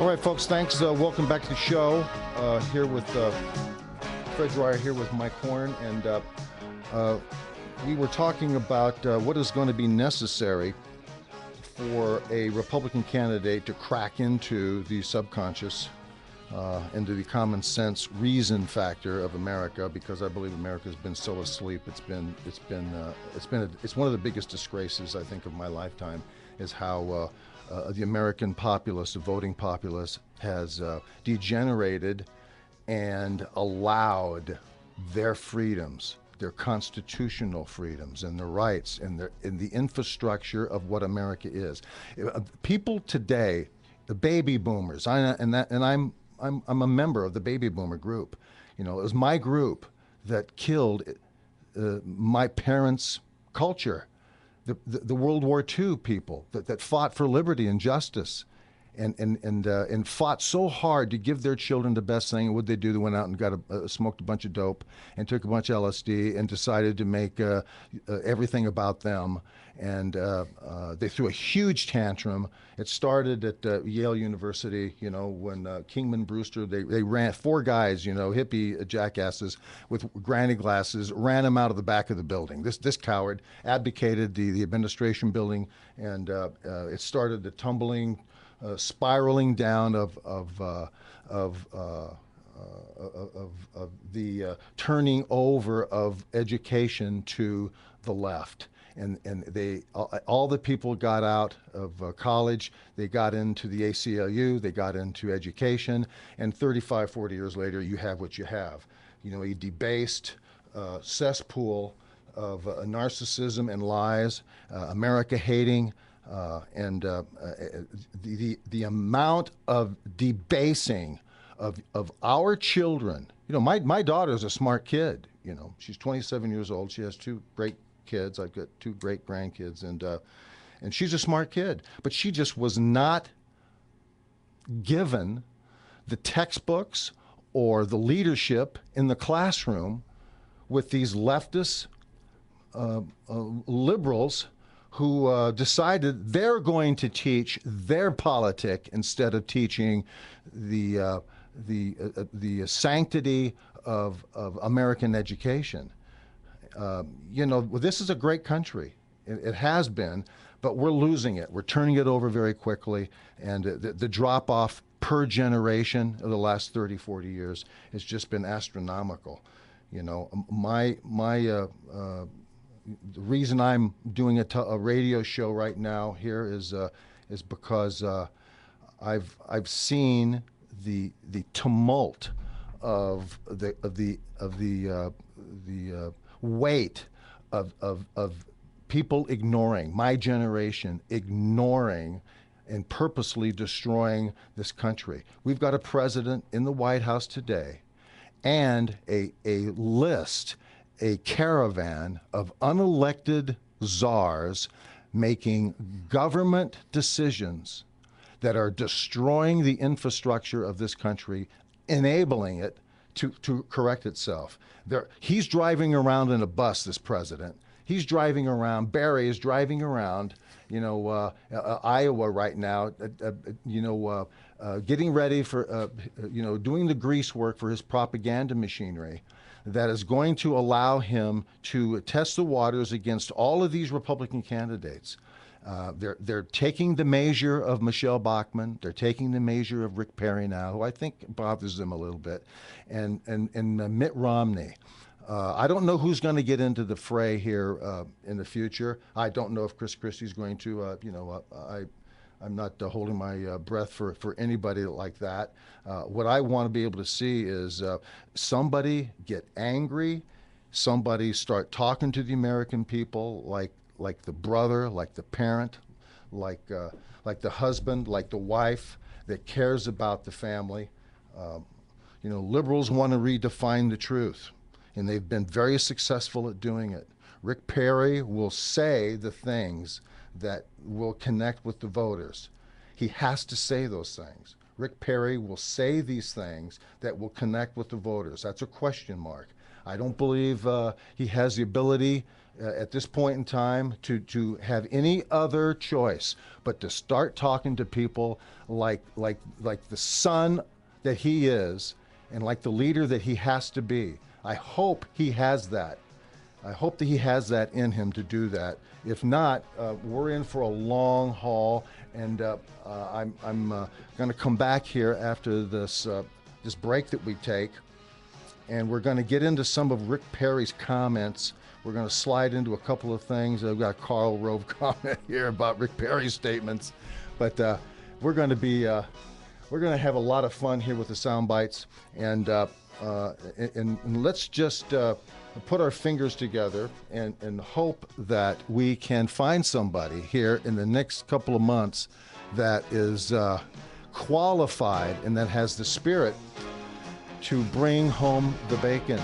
right, folks, thanks. Welcome back to the show. Here with Fred Dwyer, here with Mike Horn, and we were talking about what is going to be necessary for a Republican candidate to crack into the subconscious, into the common sense reason factor of America, because I believe America has been so asleep. It's one of the biggest disgraces, I think, of my lifetime, is how the American populace, the voting populace, has degenerated and allowed their freedoms, their constitutional freedoms and their rights and in the infrastructure of what America is. People today, the baby boomers, I'm a member of the baby boomer group. You know, it was my group that killed my parents' culture. The World War II people that fought for liberty and justice, and fought so hard to give their children the best thing. And what they do? They went out and smoked a bunch of dope and took a bunch of LSD and decided to make everything about them. And they threw a huge tantrum. It started at Yale University, you know, when Kingman Brewster, they ran, four guys, you know, hippie jackasses with granny glasses, ran him out of the back of the building. This coward abdicated the administration building, and it started the tumbling, spiraling down of the turning over of education to the left. And they all the people got out of college, they got into the ACLU, they got into education, and 35, 40 years later, you have what you have. You know, a debased cesspool of narcissism and lies, America hating, and the amount of debasing of our children. You know, my daughter's a smart kid. You know, she's 27 years old. She has two great kids. I've got two great grandkids, and she's a smart kid. But she just was not given the textbooks or the leadership in the classroom with these leftist liberals who decided they're going to teach their politic instead of teaching the sanctity of American education. You know, this is a great country. It has been, but we're losing it. We're turning it over very quickly, and the drop-off per generation of the last 30, 40 years has just been astronomical. You know, the reason I'm doing a radio show right now here is because I've seen the tumult of the weight of people ignoring, my generation ignoring and purposely destroying this country. We've got a president in the White House today and a caravan of unelected czars making government decisions that are destroying the infrastructure of this country, enabling it to correct itself. He's driving around in a bus, this president. He's driving around, Barry is driving around, you know, Iowa right now, getting ready for, doing the grease work for his propaganda machinery that is going to allow him to test the waters against all of these Republican candidates. They're taking the measure of Michelle Bachmann. They're taking the measure of Rick Perry now, who I think bothers them a little bit, and Mitt Romney. I don't know who's going to get into the fray here in the future. I don't know if Chris Christie's going to, I'm not holding my breath for anybody like that. What I want to be able to see is somebody get angry, somebody start talking to the American people like the brother, like the parent, like the husband, like the wife that cares about the family. Liberals want to redefine the truth, and they've been very successful at doing it. Rick Perry will say the things that will connect with the voters. He has to say those things. Rick Perry will say these things that will connect with the voters. That's a question mark. I don't believe he has the ability at this point in time to have any other choice but to start talking to people like the son that he is and like the leader that he has to be. I hope he has that. I hope that he has that in him to do that. If not, we're in for a long haul, and I'm going to come back here after this this break that we take, and we're going to get into some of Rick Perry's comments. We're going to slide into a couple of things. I've got a Karl Rove comment here about Rick Perry's statements, but we're going to have a lot of fun here with the sound bites, and let's just put our fingers together and hope that we can find somebody here in the next couple of months that is qualified and that has the spirit to bring home the bacon.